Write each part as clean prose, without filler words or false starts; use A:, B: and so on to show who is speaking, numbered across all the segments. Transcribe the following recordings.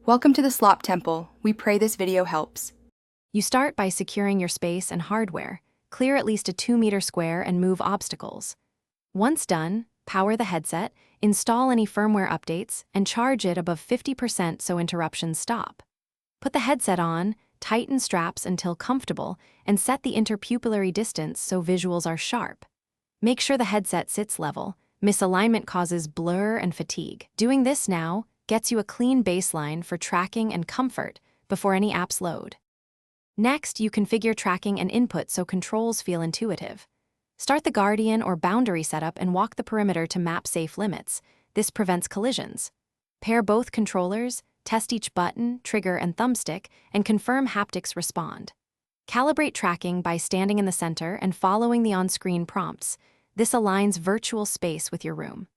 A: Welcome to the Slop Temple. We pray this video helps.
B: You start by securing your space and hardware, clear at least a 2-meter square and move obstacles. Once done, power the headset, install any firmware updates, and charge it above 50% so interruptions stop. Put the headset on, tighten straps until comfortable, and set the interpupillary distance so visuals are sharp. Make sure the headset sits level. Misalignment causes blur and fatigue. Doing this now gets you a clean baseline for tracking and comfort before any apps load. Next, you configure tracking and input so controls feel intuitive. Start the Guardian or Boundary setup and walk the perimeter to map safe limits. This prevents collisions. Pair both controllers, test each button, trigger, and thumbstick, and confirm haptics respond. Calibrate tracking by standing in the center and following the on-screen prompts. This aligns virtual space with your room.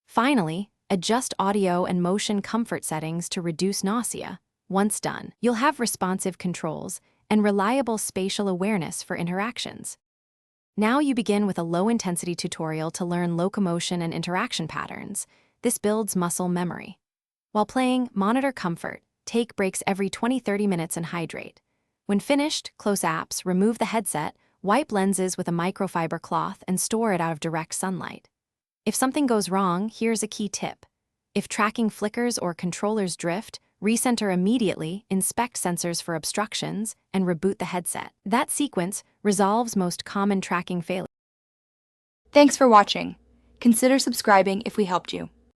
B: Finally, adjust audio and motion comfort settings to reduce nausea. Once done, you'll have responsive controls and reliable spatial awareness for interactions. Now you begin with a low-intensity tutorial to learn locomotion and interaction patterns. This builds muscle memory. While playing, monitor comfort, take breaks every 20-30 minutes and hydrate. When finished, close apps, remove the headset, wipe lenses with a microfiber cloth, and store it out of direct sunlight. If something goes wrong, here's a key tip. If tracking flickers or controllers drift, recenter immediately, inspect sensors for obstructions, and reboot the headset. That sequence resolves most common tracking failures.
A: Thanks for watching. Consider subscribing if we helped you.